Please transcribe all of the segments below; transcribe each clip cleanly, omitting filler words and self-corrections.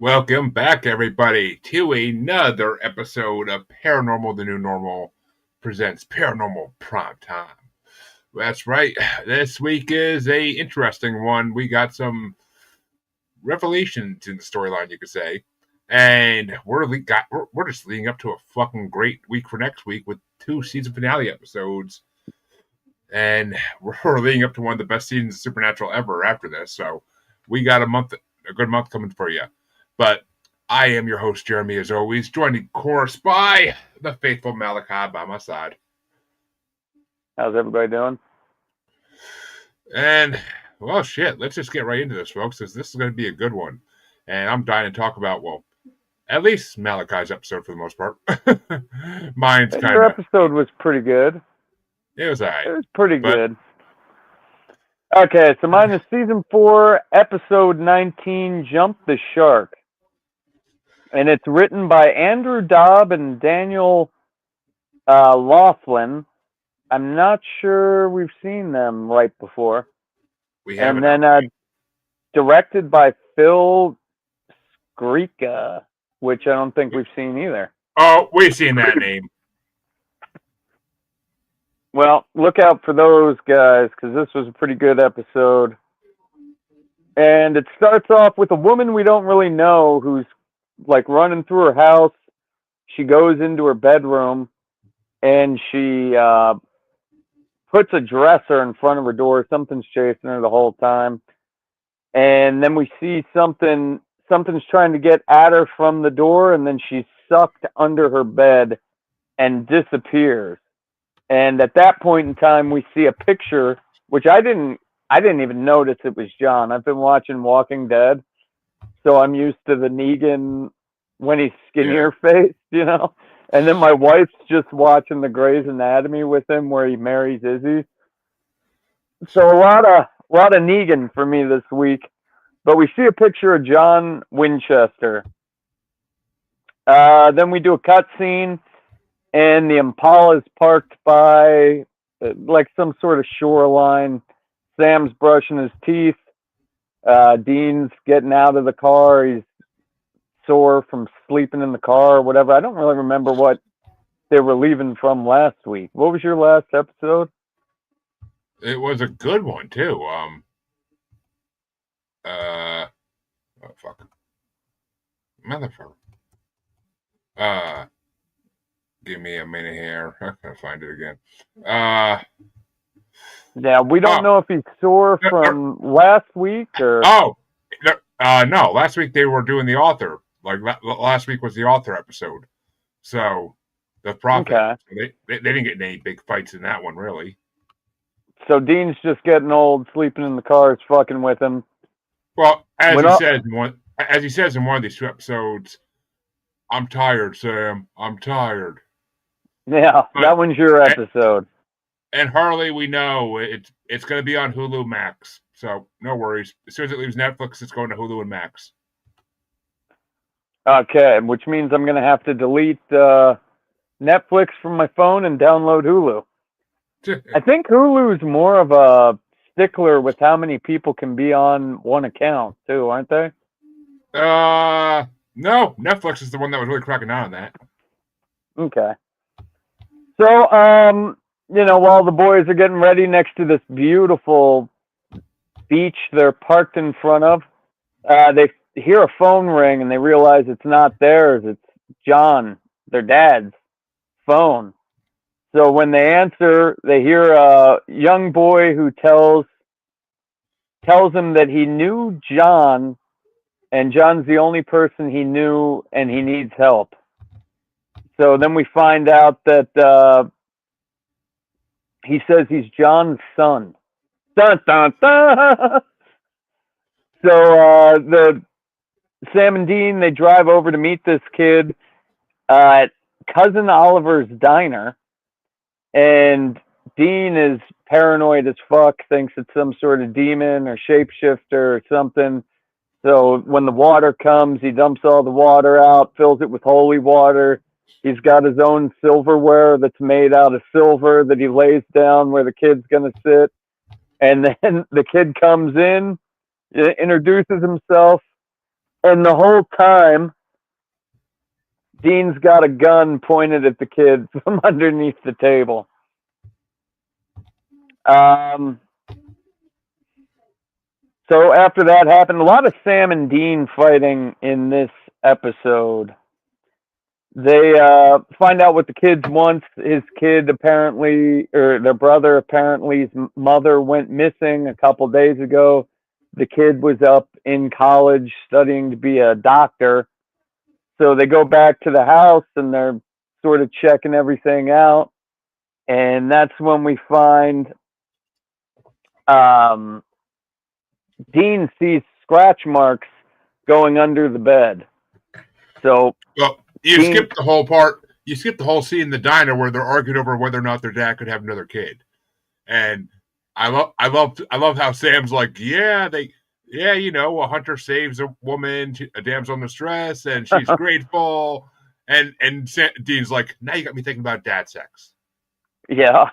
Welcome back, everybody, to another episode of Paranormal the New Normal presents Paranormal Primetime. That's right. This week is a interesting one. We got some revelations in the storyline, you could say, and we're just leading up to a fucking great week for next week with two season finale episodes, and we're leading up to one of the best seasons of Supernatural ever after this. So we got a good month coming for you, but. I am your host, Jeremy, as always, joined of course by the faithful Malachi by my side. How's everybody doing? And, well, shit, let's just get right into this, folks, because this is going to be a good one. And I'm dying to talk about, well, at least Malachi's episode for the most part. Mine's kind Your of... episode was pretty good. It was all right. It was pretty good. Okay, so mine is Season 4, Episode 19, Jump the Shark. And it's written by Andrew Dobb and Daniel Laughlin. I'm not sure we've seen them right before. We haven't. And then directed by Phil Skrika, which I don't think we've seen either. Oh, we've seen that name. Well, look out for those guys, because this was a pretty good episode. And it starts off with a woman we don't really know who's like running through her house. She goes into her bedroom and she puts a dresser in front of her door. Something's chasing her the whole time. And then we see something's trying to get at her from the door, and then she's sucked under her bed and disappears. And at that point in time, we see a picture, which I didn't even notice it was John. I've been watching Walking Dead, so I'm used to the Negan when he's skinnier faced, you know? And then my wife's just watching the Grey's Anatomy with him where he marries Izzy. So a lot of Negan for me this week. But we see a picture of John Winchester. Then we do a cutscene, and the Impala is parked by like some sort of shoreline. Sam's brushing his teeth. Dean's getting out of the car. He's sore from sleeping in the car or whatever. I don't really remember what they were leaving from last week. What was your last episode? It was a good one, too. Oh, fuck. Motherfucker. Give me a minute here. I can't find it again. Yeah, we don't know if he's sore from last week or... no. Last week they were doing the author. Like, last week was the author episode. So, the prophet. Okay. So they didn't get any big fights in that one, really. So, Dean's just getting old, sleeping in the car, it's fucking with him. Well, as he says in one of these two episodes, I'm tired, Sam. I'm tired. Yeah, that one's your episode. And Harley, we know it's going to be on Hulu Max, so no worries. As soon as it leaves Netflix, it's going to Hulu and Max. Okay, which means I'm going to have to delete Netflix from my phone and download Hulu. I think Hulu's more of a stickler with how many people can be on one account, too, aren't they? No. Netflix is the one that was really cracking down on that. Okay. So, while the boys are getting ready next to this beautiful beach they're parked in front of, they hear a phone ring and they realize it's not theirs. It's John, their dad's phone. So when they answer, they hear a young boy who tells him that he knew John, and John's the only person he knew, and he needs help. So then we find out that he says he's John's son. Dun, dun, dun. So the Sam and Dean, they drive over to meet this kid at Cousin Oliver's diner, and Dean is paranoid as fuck, thinks it's some sort of demon or shapeshifter or something. So when the water comes, he dumps all the water out, fills it with holy water. He's got his own silverware that's made out of silver that he lays down where the kid's going to sit. And then the kid comes in, introduces himself, And the whole time, Dean's got a gun pointed at the kid from underneath the table. So after that happened, a lot of Sam and Dean fighting in this episode. They find out what the kids want. His kid apparently, or their brother apparently, his mother went missing a couple days ago. The kid was up in college studying to be a doctor. So they go back to the house and they're sort of checking everything out. And that's when we find um, Dean sees scratch marks going under the bed. So Well, you Dean, skipped the whole part. You skipped the whole scene in the diner where they're arguing over whether or not their dad could have another kid. And I love how Sam's like, yeah, you know, a hunter saves a woman, a damsel in distress, and she's grateful. And Dean's like, now you got me thinking about dad sex. yeah,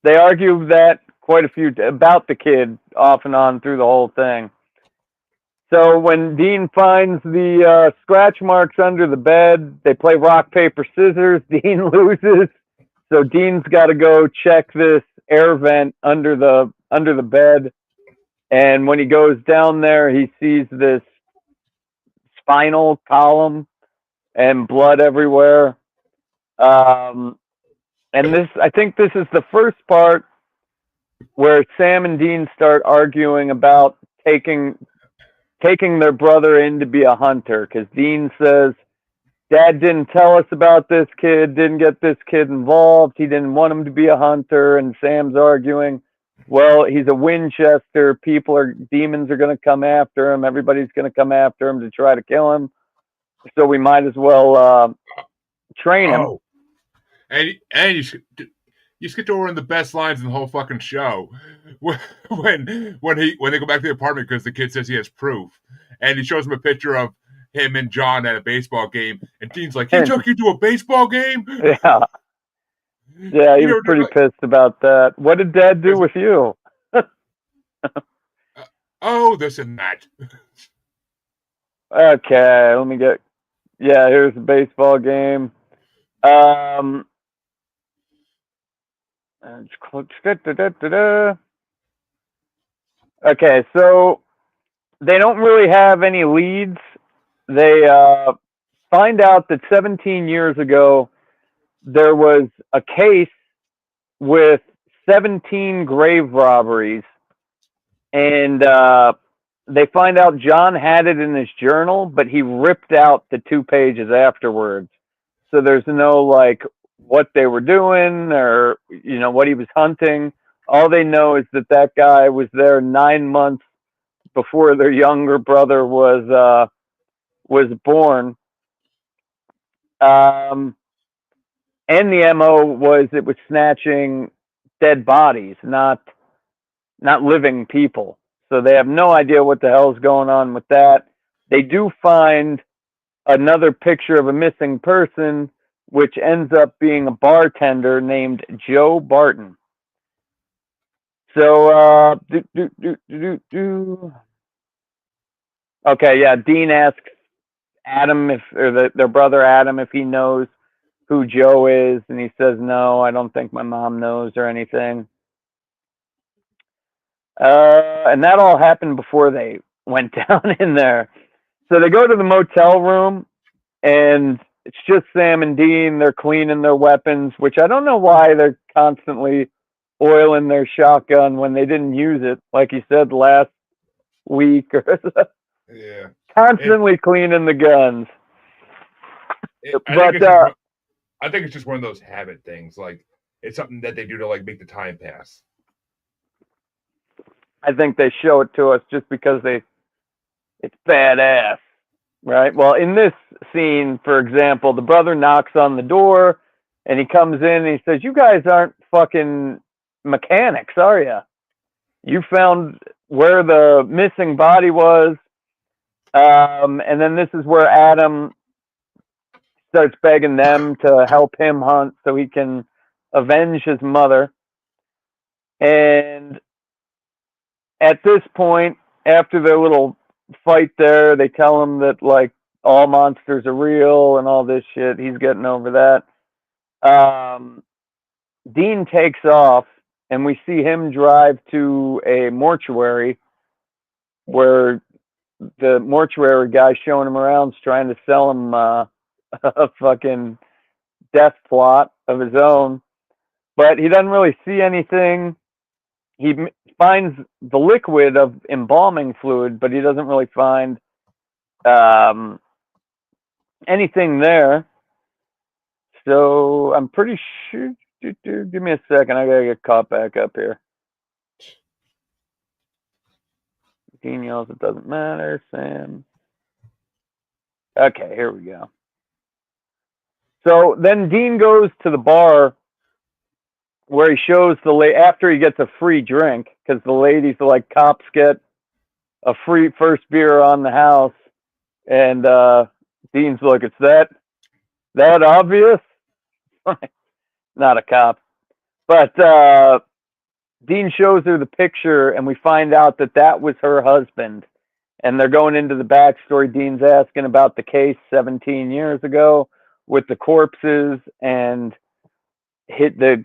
they argue that quite a few about the kid off and on through the whole thing. So when Dean finds the scratch marks under the bed, they play rock paper scissors. Dean loses, so Dean's got to go check this air vent under the bed. And when he goes down there, he sees this spinal column and blood everywhere. And I think this is the first part where Sam and Dean start arguing about taking their brother in to be a hunter, because Dean says, Dad didn't tell us about this kid, didn't get this kid involved, he didn't want him to be a hunter. And Sam's arguing, well, he's a Winchester, demons are going to come after him, everybody's going to come after him to try to kill him, so we might as well train him. Oh, and you skipped over one of the best lines in the whole fucking show when they go back to the apartment because the kid says he has proof, and he shows him a picture of him and John at a baseball game, and Dean's like, "He took you to a baseball game?" Yeah, yeah, he was pretty pissed about that. What did Dad do with you? Oh, this and that. Okay, let me get. Yeah, here's a baseball game. Okay, so they don't really have any leads. They find out that 17 years ago there was a case with 17 grave robberies, and they find out John had it in his journal, but he ripped out the 2 pages afterwards. So there's no like what they were doing or what he was hunting. All they know is that guy was there 9 months before their younger brother was born. And the MO was it was snatching dead bodies, not living people. So they have no idea what the hell's going on with that. They do find another picture of a missing person, which ends up being a bartender named Joe Barton. So, okay, yeah. Dean asks Adam their brother Adam if he knows who Joe is, and he says no. I don't think my mom knows or anything. And that all happened before they went down in there. So they go to the motel room, and it's just Sam and Dean. They're cleaning their weapons, which I don't know why they're constantly oiling their shotgun when they didn't use it, like you said last week. Yeah. Constantly cleaning the guns. I think it's just one of those habit things. Like, it's something that they do to like make the time pass. I think they show it to us just because it's badass, right? Well, in this scene, for example, the brother knocks on the door and he comes in and he says, "You guys aren't fucking mechanics, are you? You found where the missing body was." And then this is where Adam starts begging them to help him hunt so he can avenge his mother. And at this point, after their little fight there. They tell him that like all monsters are real and all this shit. He's getting over that. Dean takes off, and we see him drive to a mortuary where the mortuary guy showing him around is trying to sell him a fucking death plot of his own. But he doesn't really see anything. He finds the liquid of embalming fluid, but he doesn't really find um, anything there. So I'm pretty sure. Give me a second. I gotta get caught back up here. Dean yells, "It doesn't matter, Sam." Okay, here we go. So then Dean goes to the bar where he shows after he gets a free drink, because the ladies are like, cops get a free first beer on the house, and Dean's like, "It's that obvious?" Not a cop, but Dean shows her the picture, and we find out that that was her husband. And they're going into the backstory. Dean's asking about the case 17 years ago with the corpses, and hit the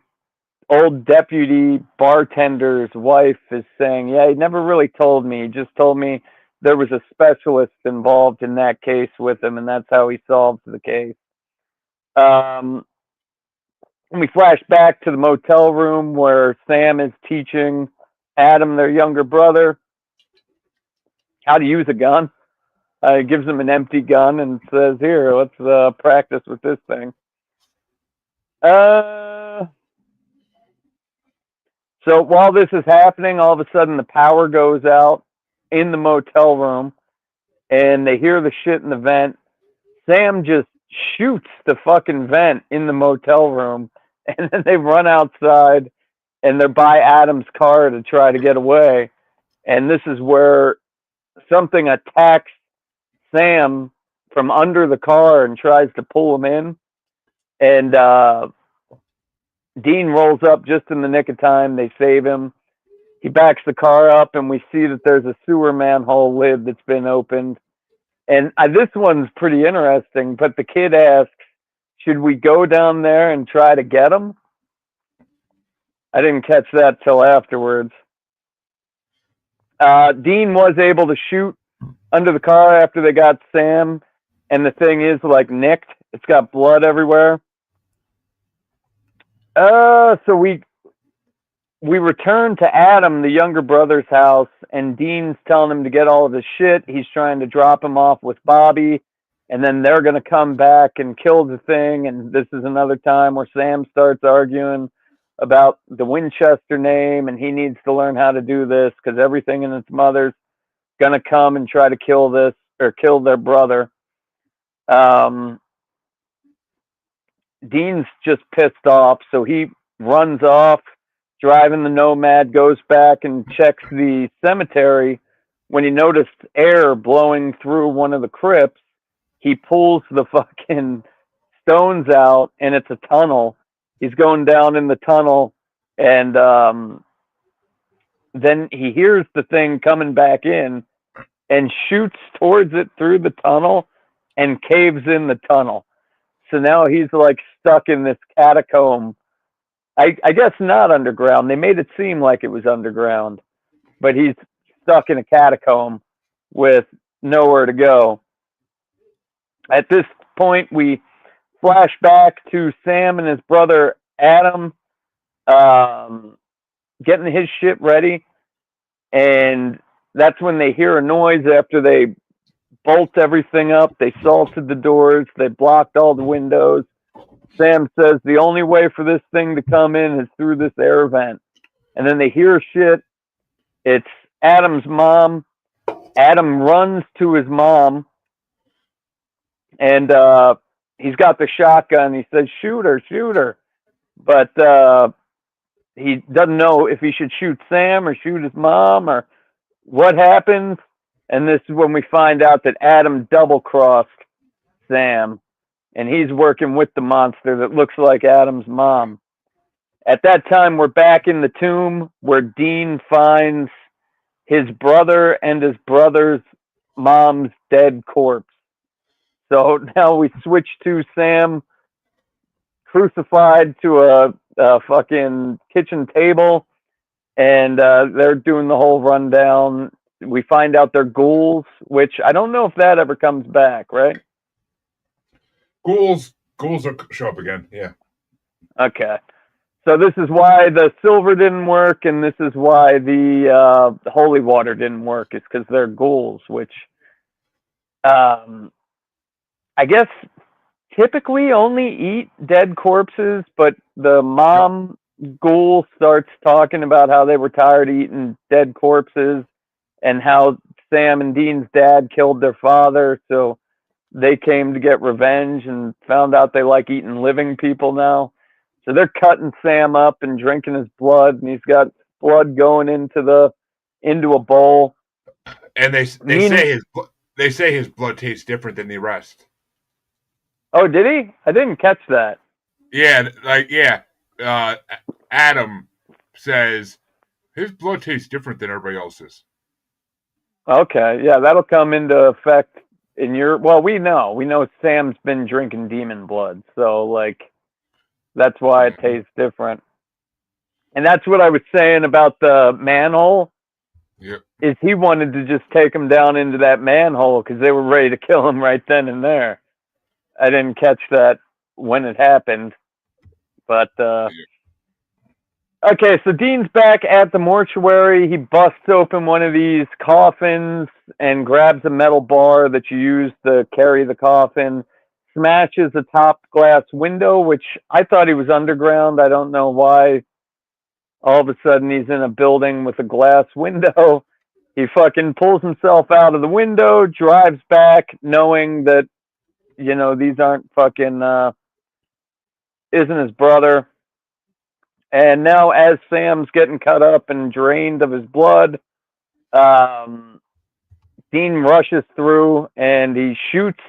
old deputy bartender's wife is saying, "Yeah, he never really told me. He just told me there was a specialist involved in that case with him, and that's how he solved the case." And we flash back to the motel room where Sam is teaching Adam, their younger brother, how to use a gun. He gives him an empty gun and says, "Here, let's practice with this thing." So while this is happening, all of a sudden the power goes out in the motel room, and they hear the shit in the vent. Sam just shoots the fucking vent in the motel room, and then they run outside, and they're by Adam's car to try to get away. And this is where something attacks Sam from under the car and tries to pull him in. And Dean rolls up just in the nick of time. They save him. He backs the car up, and we see that there's a sewer manhole lid that's been opened. And this one's pretty interesting, but the kid asks, "Should we go down there and try to get him?" I didn't catch that till afterwards. Dean was able to shoot under the car after they got Sam, and the thing is like nicked. It's got blood everywhere. So we return to Adam, the younger brother's house, and Dean's telling him to get all of his shit. He's trying to drop him off with Bobby, and then they're going to come back and kill the thing. And this is another time where Sam starts arguing about the Winchester name, and he needs to learn how to do this because everything in its mother's going to come and try to kill this or kill their brother. Dean's just pissed off, so he runs off, driving the Nomad, goes back and checks the cemetery. When he noticed air blowing through one of the crypts, he pulls the fucking stones out, and it's a tunnel. He's going down in the tunnel, and then he hears the thing coming back in and shoots towards it through the tunnel and caves in the tunnel. So now he's like stuck in this catacomb. I guess not underground. They made it seem like it was underground, but he's stuck in a catacomb with nowhere to go. At this point, we flash back to Sam and his brother Adam getting his shit ready, and that's when they hear a noise after they bolt everything up. They salted the doors. They blocked all the windows. Sam says the only way for this thing to come in is through this air vent. And then they hear shit. It's Adam's mom. Adam runs to his mom, and he's got the shotgun. He says, "Shoot her, shoot her." But he doesn't know if he should shoot Sam or shoot his mom or what happens. And this is when we find out that Adam double-crossed Sam, and he's working with the monster that looks like Adam's mom. At that time, we're back in the tomb where Dean finds his brother and his brother's mom's dead corpse. So now we switch to Sam crucified to a fucking kitchen table, and they're doing the whole rundown. We find out they're ghouls, which I don't know if that ever comes back, right? Ghouls will show up again. Yeah. Okay. So this is why the silver didn't work, and this is why the holy water didn't work. Is because they're ghouls, which I guess typically only eat dead corpses, but the Yep. mom ghoul starts talking about how they were tired of eating dead corpses and how Sam and Dean's dad killed their father, so they came to get revenge and found out they like eating living people now. So they're cutting Sam up and drinking his blood, and he's got blood going into a bowl. And Mean, they say his blood tastes different than the rest. oh, did he? I didn't catch that. Yeah, Uh, Adam says his blood tastes different than everybody else's. Okay, yeah, that'll come into effect in your. Well, we know Sam's been drinking demon blood, so like that's why it tastes different. And that's what I was saying about the manhole. Yep. Is he wanted to just take him down into that manhole because they were ready to kill him right then and there. I didn't catch that when it happened, but Yep. okay. So Dean's back at the mortuary. He busts open one of these coffins and grabs a metal bar that you use to carry the coffin. Smashes a top glass window, which I thought he was underground. I don't know why. All of a sudden, he's in a building with a glass window. He fucking pulls himself out of the window, drives back, knowing that these aren't fucking isn't his brother. And now, as Sam's getting cut up and drained of his blood, um, Dean rushes through and he shoots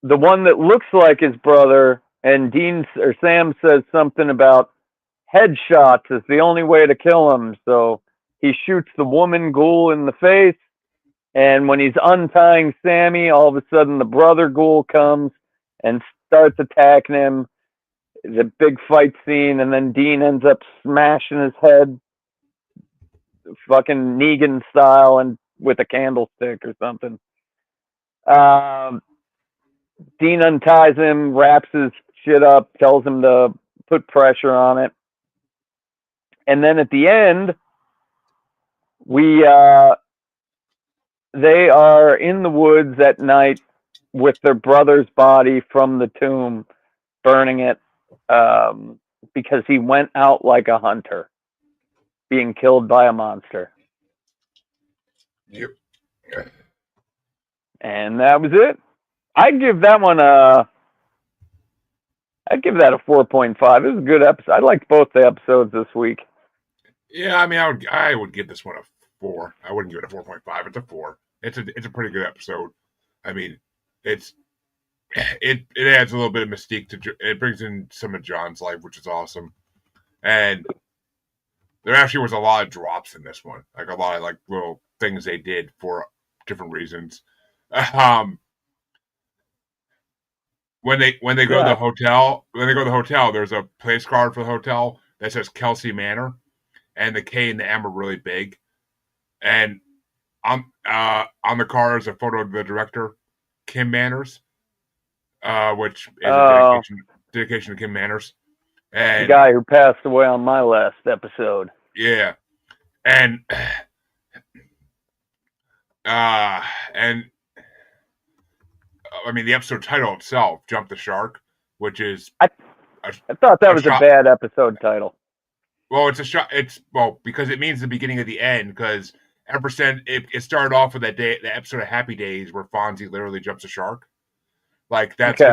the one that looks like his brother. And Sam says something about headshots is the only way to kill him. So he shoots the woman ghoul in the face. And when he's untying Sammy, all of a sudden the brother ghoul comes and starts attacking him. It's a big fight scene, and then Dean ends up smashing his head, fucking Negan style, and with a candlestick or something. Um, Dean unties him, wraps his shit up, tells him to put pressure on it, and then at the end, we they are in the woods at night with their brother's body from the tomb, burning it because he went out like a hunter, being killed by a monster. Yep. And that was it. I'd give that one I'd give that a 4.5. It was a good episode. I liked both the episodes this week. Yeah, I mean, I would give this one a 4. I wouldn't give it a 4.5. It's a 4. It's a pretty good episode. I mean, it adds a little bit of mystique to it. Brings in some of John's life, which is awesome. And there actually was a lot of drops in this one, like a lot of like little things they did for different reasons. Um, when they go to the Yeah. hotel, there's a place card for the hotel that says Kelsey Manor, and the K and the M are really big. And on the car is a photo of the director, Kim Manners, which is a Oh, dedication to Kim Manners. the And guy who passed away on my last episode. yeah, and uh, and I mean the episode title itself, "Jump the Shark," which is I a, I thought that a was a shot. bad episode title. Well, it's a shot. It's because it means the beginning of the end. Because ever since it started off with the episode of Happy Days where Fonzie literally jumps a shark. Like Okay.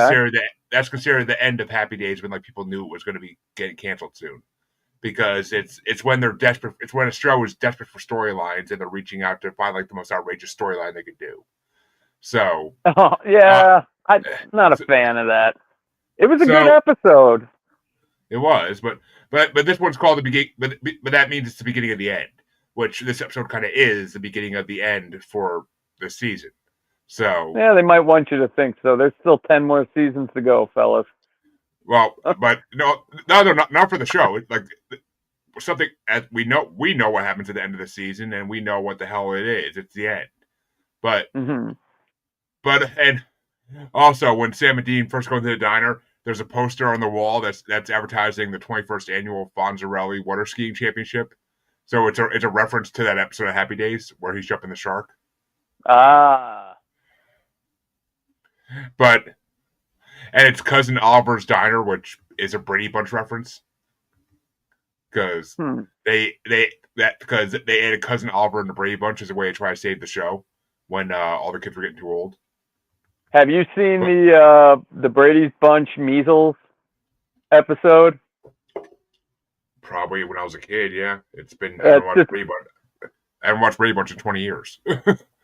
that's considered the end of Happy Days when like people knew it was going to be getting canceled soon. Because it's when they're desperate. It's when a show is desperate for storylines and they're reaching out to find like the most outrageous storyline they could do. So, Oh, uh, yeah. I'm not a so, fan of that. It was a good so episode. it was, but this one's called the beginning. But that means it's the beginning of the end, which this episode kind of is the beginning of the end for this season. So, Yeah, they might want you to think so. There's still 10 more seasons to go, fellas. well, but no, not for the show. It's like something as we know what happens at the end of the season, and we know what the hell it is. It's the end. But Mm-hmm. and also when Sam and Dean first go into the diner, there's a poster on the wall that's advertising the 21st annual Fonzarelli Water Skiing Championship. So it's a reference to that episode of Happy Days where he's jumping the shark. Ah. But and it's Cousin Oliver's Diner, which is a Brady Bunch reference because because they added Cousin Oliver in the Brady Bunch as a way to try to save the show when all the kids were getting too old. Have you seen the Brady's Bunch measles episode? Probably when I was a kid, yeah. It's been I haven't watched Brady Bunch in 20 years.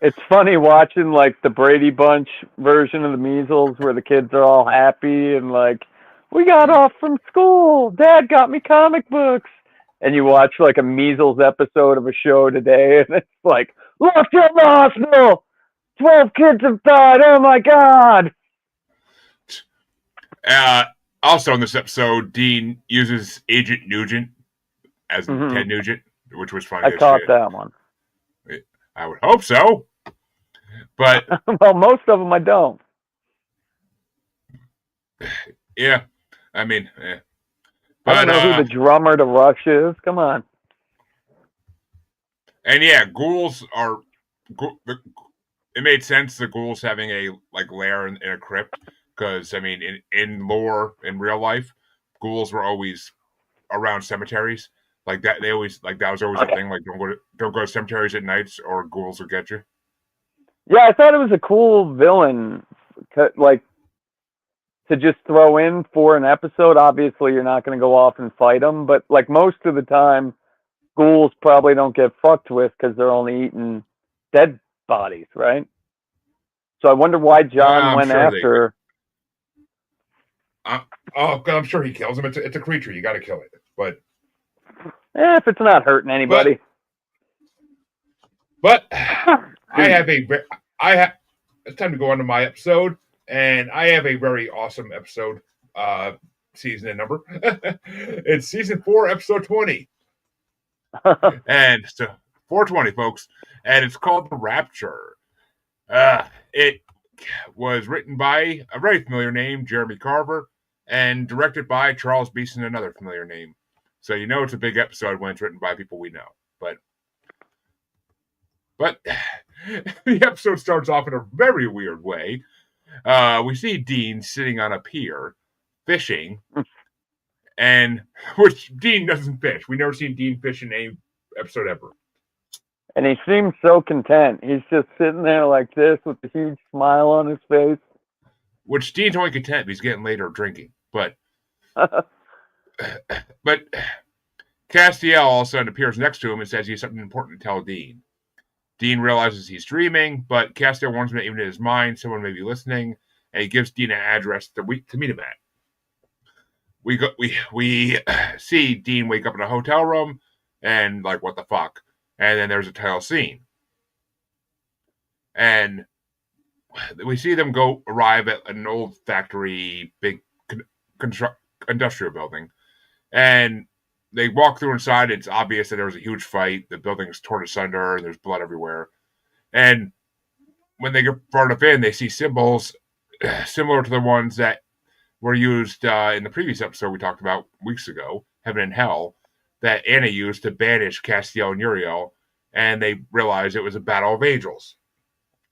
It's funny watching like the Brady Bunch version of the measles where the kids are all happy and like, we got off from school. Dad got me comic books. And you watch like a measles episode of a show today and it's like, look at the hospital. 12 kids have died. Oh my God. Also in this episode, Dean uses Agent Nugent as Ted Nugent, which was funny. I caught that one. I would hope so. But well, most of them I don't. Yeah, I mean, But, I don't know who the drummer to Rush is. Come on. And yeah, ghouls are. It made sense the ghouls having a lair in a crypt because I mean, in lore in real life, ghouls were always around cemeteries. Like that, they always that was always a thing. Like don't go to cemeteries at nights or ghouls will get you. Yeah, I thought it was a cool villain, like to just throw in for an episode. Obviously, you're not going to go off and fight them, but like most of the time, ghouls probably don't get fucked with because they're only eating dead bodies, right? So I wonder why John went after. I'm sure he kills him. It's a creature. You got to kill it, but. If it's not hurting anybody. But it's time to go on to my episode, and I have a very awesome episode, season and number. It's season 4, episode 20. And so 420, folks, and it's called The Rapture. It was written by a very familiar name, Jeremy Carver, and directed by Charles Beeson, another familiar name. So you know it's a big episode when it's written by people we know. But the episode starts off in a very weird way. We see Dean sitting on a pier fishing, and which Dean doesn't fish. We never seen Dean fish in any episode ever. And he seems so content. He's just sitting there like this with a huge smile on his face. Which Dean's only content if he's getting laid or drinking. But Castiel all of a sudden appears next to him and says he has something important to tell Dean. Dean realizes he's dreaming, but Castiel warns him that even in his mind, someone may be listening, and he gives Dean an address to meet him at. We see Dean wake up in a hotel room, and like, what the fuck? And then there's a title scene. And we see them arrive at an old factory, big industrial building. And they walk through inside. It's obvious that there was a huge fight. The building's torn asunder, and there's blood everywhere. And when they get far enough in, they see symbols similar to the ones that were used in the previous episode we talked about weeks ago, Heaven and Hell, that Anna used to banish Castiel and Uriel, and they realize it was a battle of angels.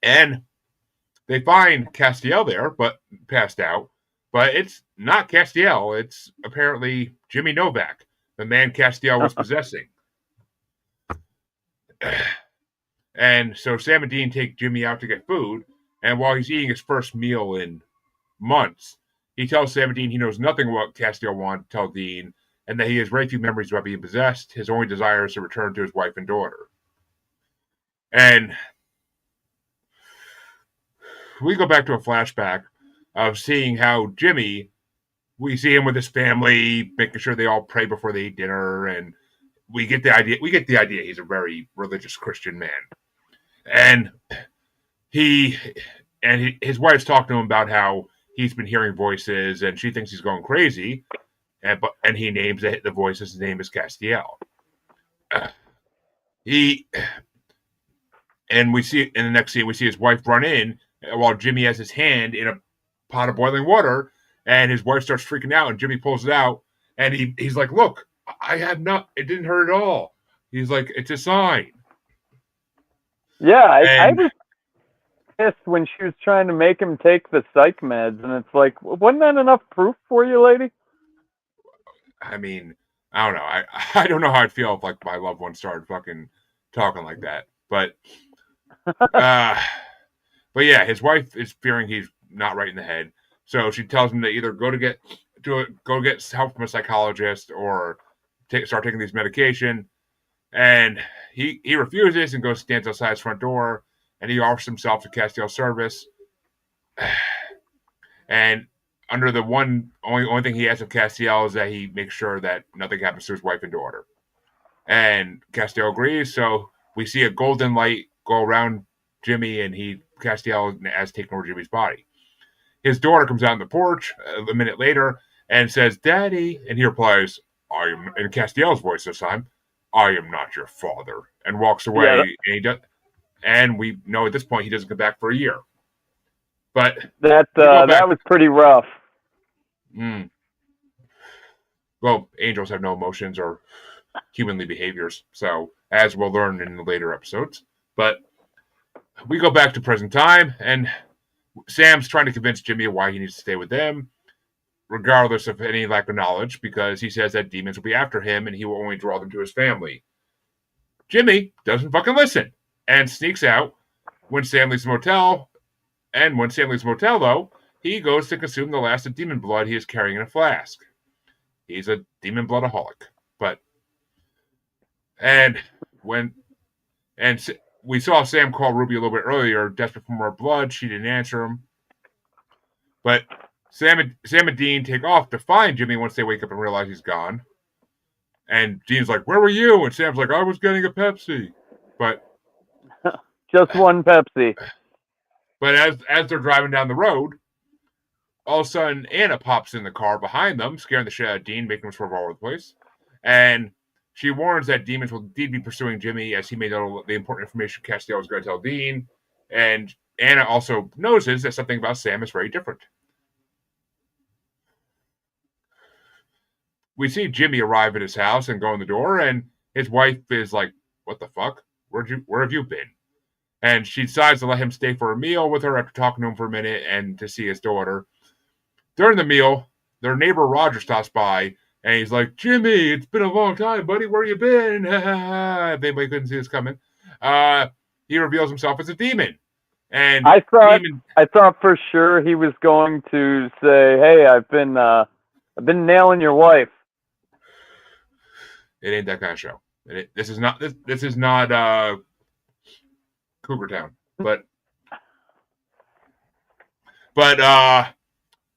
And they find Castiel there, but passed out. But it's not Castiel. It's apparently Jimmy Novak, the man Castiel was possessing. And so Sam and Dean take Jimmy out to get food, and while he's eating his first meal in months, he tells Sam and Dean he knows nothing about what Castiel wanted to tell Dean, and that he has very few memories about being possessed. His only desire is to return to his wife and daughter. And we go back to a flashback of seeing how Jimmy, we see him with his family, making sure they all pray before they eat dinner, and we get the idea he's a very religious Christian man. And his wife's talking to him about how he's been hearing voices, and she thinks he's going crazy. And he names the voice. His name is Castiel. He and we see in the next scene we see his wife run in while Jimmy has his hand in a pot of boiling water, and his wife starts freaking out, and Jimmy pulls it out, and he's like, "Look, I have not. It didn't hurt at all." He's like, "It's a sign." Yeah, I And was pissed when she was trying to make him take the psych meds, and it's like, wasn't that enough proof for you, lady? I mean, I don't know. I don't know how I'd feel if like my loved one started fucking talking like that, but uh, but yeah, his wife is fearing he's not right in the head, so she tells him to either go get help from a psychologist or start taking these medication. And he refuses and goes stands outside his front door, and he offers himself to Castiel's service. And under the only thing he asks of Castiel is that he makes sure that nothing happens to his wife and daughter. And Castiel agrees, so we see a golden light go around Jimmy, and Castiel has taken over Jimmy's body. His daughter comes out on the porch a minute later and says, "Daddy," and he replies, "I am," in Castiel's voice this time, "I am not your father," and walks away. Yeah, And we know at this point he doesn't come back for a year. But that we go back. that was pretty rough. Well, angels have no emotions or humanly behaviors, so as we'll learn in the later episodes. But we go back to present time, and Sam's trying to convince Jimmy why he needs to stay with them, regardless of any lack of knowledge, because he says that demons will be after him and he will only draw them to his family. Jimmy doesn't fucking listen and sneaks out when Sam leaves the motel. And when Sam leaves the motel, though, he goes to consume the last of demon blood he is carrying in a flask. He's a demon bloodaholic. We saw Sam call Ruby a little bit earlier, desperate for more blood. She didn't answer him. But Sam and Dean take off to find Jimmy once they wake up and realize he's gone. And Dean's like, "Where were you?" And Sam's like, "I was getting a Pepsi." But just one Pepsi. But as they're driving down the road, all of a sudden Anna pops in the car behind them, scaring the shit out of Dean, making him swerve all over the place. And she warns that demons will indeed be pursuing Jimmy, as he may know the important information Castiel was going to tell Dean. And Anna also notices that something about Sam is very different. We see Jimmy arrive at his house and go in the door, and his wife is like, "What the fuck? Where have you been?" And she decides to let him stay for a meal with her after talking to him for a minute and to see his daughter. During the meal, their neighbor Roger stops by, and he's like, "Jimmy, it's been a long time, buddy. Where you been?" If anybody couldn't see this coming. He reveals himself as a demon. And I thought for sure he was going to say, "Hey, I've been nailing your wife." It ain't that kind of show. This is not Cougar Town, but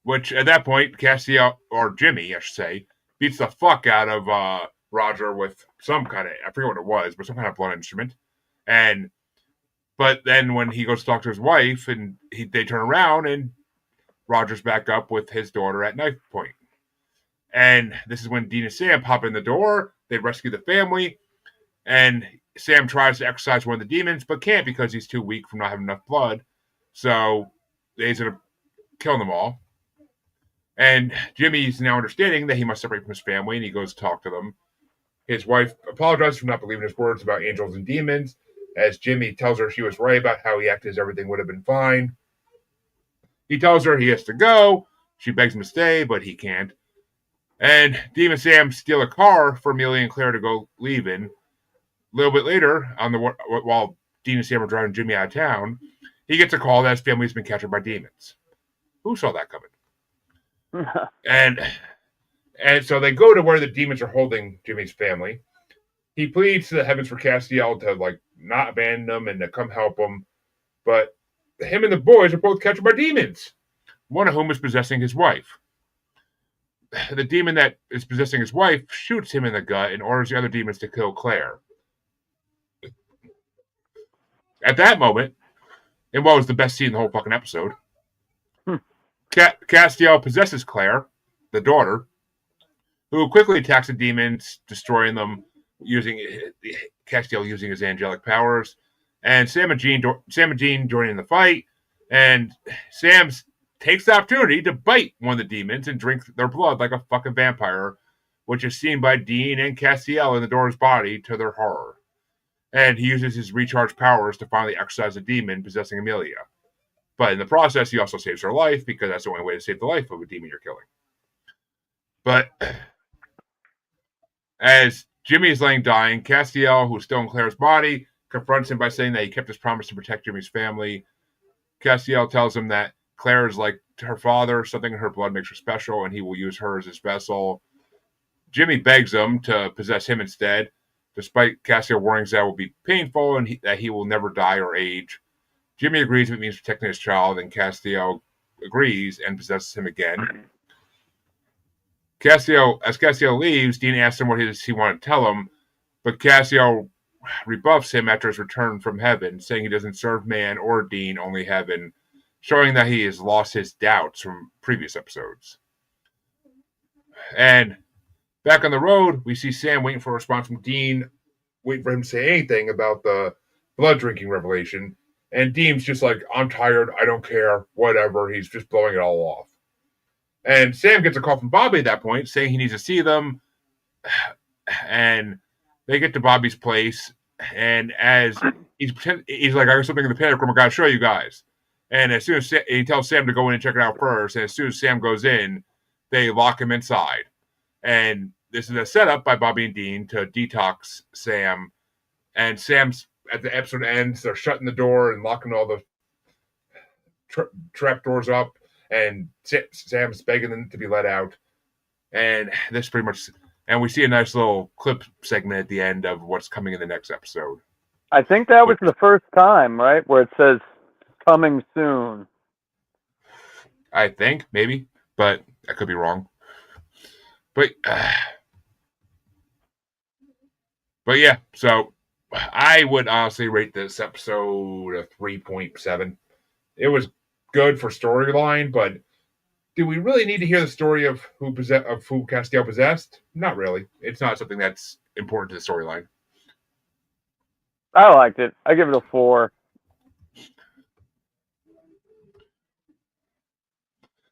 which at that point, Castiel, or Jimmy, I should say, beats the fuck out of Roger with some kind of, I forget what it was, but some kind of blood instrument. But then when he goes to talk to his wife, and they turn around, and Roger's back up with his daughter at knife point. And this is when Dean and Sam pop in the door. They rescue the family, and Sam tries to exorcise one of the demons, but can't because he's too weak from not having enough blood. So he's going to kill them all. And Jimmy's now understanding that he must separate from his family, and he goes to talk to them. His wife apologizes for not believing his words about angels and demons, as Jimmy tells her she was right about how he acted, as everything would have been fine. He tells her he has to go. She begs him to stay, but he can't. And Demon Sam steal a car for Amelia and Claire to go leave in. A little bit later, while Dean and Sam are driving Jimmy out of town, he gets a call that his family has been captured by demons. Who saw that coming? and so they go to where the demons are holding Jimmy's family. He pleads to the heavens for Castiel to not abandon them and to come help him. But him and the boys are both captured by demons, one of whom is possessing his wife. The demon that is possessing his wife shoots him in the gut and orders the other demons to kill Claire. At that moment, in what was the best scene in the whole fucking episode. Hmm. Castiel possesses Claire, the daughter, who quickly attacks the demons, destroying them using Castiel using his angelic powers, and Sam and Jean joining the fight, and Sam takes the opportunity to bite one of the demons and drink their blood like a fucking vampire, which is seen by Dean and Castiel in the daughter's body to their horror. And he uses his recharged powers to finally exorcise the demon possessing Amelia. But in the process, he also saves her life because that's the only way to save the life of a demon you're killing. But as Jimmy is laying dying, Castiel, who's still in Claire's body, confronts him by saying that he kept his promise to protect Jimmy's family. Castiel tells him that Claire is like her father, something in her blood makes her special, and he will use her as his vessel. Jimmy begs him to possess him instead, despite Castiel warnings that it will be painful and that he will never die or age. Jimmy agrees if it means protecting his child, and Castiel agrees and possesses him again. As Castiel leaves, Dean asks him what he wanted to tell him, but Castiel rebuffs him after his return from heaven, saying he doesn't serve man or Dean, only heaven, showing that he has lost his doubts from previous episodes. And back on the road, we see Sam waiting for a response from Dean, waiting for him to say anything about the blood drinking revelation. And Dean's just like, I'm tired, I don't care, whatever. He's just blowing it all off. And Sam gets a call from Bobby at that point saying he needs to see them. And they get to Bobby's place. And as he's like, I got something in the panic room, I got to show you guys. And as soon as he tells Sam to go in and check it out first, and as soon as Sam goes in, they lock him inside. And this is a setup by Bobby and Dean to detox Sam. And Sam's, at the episode ends, they're shutting the door and locking all the trap doors up. And Sam's begging them to be let out. And this pretty much, and we see a nice little clip segment at the end of what's coming in the next episode. I think that was the first time, right, where it says coming soon. I think, maybe, but I could be wrong. But yeah, so I would honestly rate this episode a 3.7. It was good for storyline, but do we really need to hear the story of who Castiel possessed? Not really. It's not something that's important to the storyline. I liked it. I give it a 4.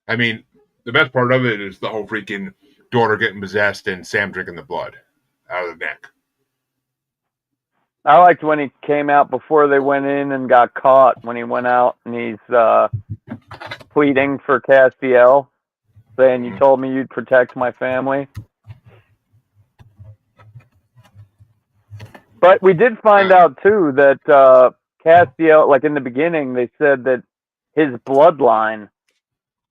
I mean, the best part of it is the whole freaking daughter getting possessed and Sam drinking the blood out of the neck. I liked when he came out before they went in and got caught, when he went out and he's pleading for Castiel, saying, you told me you'd protect my family. But we did find out, too, that Castiel, like in the beginning, they said that his bloodline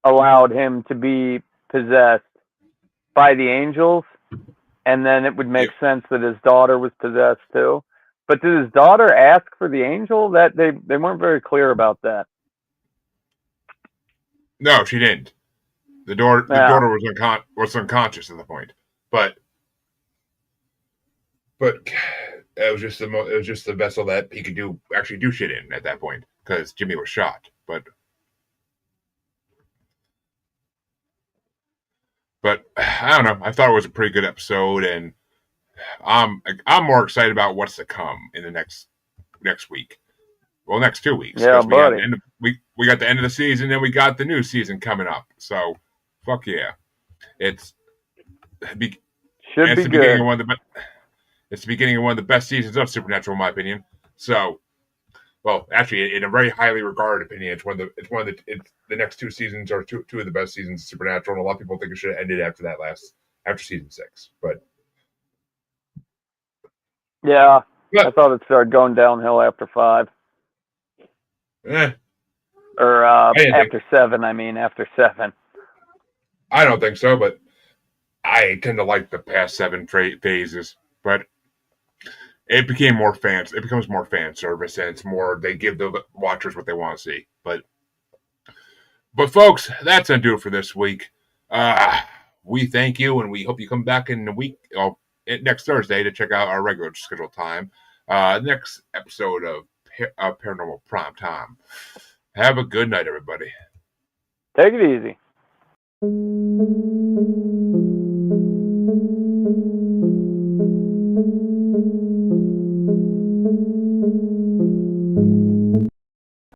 allowed him to be possessed by the angels, and then it would make sense that his daughter was possessed, too. But did his daughter ask for the angel? That they weren't very clear about that. No, she didn't. The daughter was unconscious at the point, but it was just the vessel that he could actually do shit in at that point because Jimmy was shot. But I don't know. I thought it was a pretty good episode, and I'm more excited about what's to come in the next week. Well, next 2 weeks. Yeah, buddy. We got the end of the season, and we got the new season coming up. So, fuck yeah! It's the beginning of one of the best seasons of Supernatural, in my opinion. So, well, actually, in a very highly regarded opinion, the next 2 seasons are two of the best seasons of Supernatural, and a lot of people think it should have ended after season 6. But yeah, I thought it started going downhill after 5. Or after 7. I mean, after 7. I don't think so, but I tend to like the past 7 phases. But it becomes more fan service, and it's more they give the watchers what they want to see. But folks, that's gonna do it for this week. We thank you, and we hope you come back in a week, next Thursday, to check out our regular scheduled time. Next episode of Paranormal Primetime. Have a good night, everybody. Take it easy.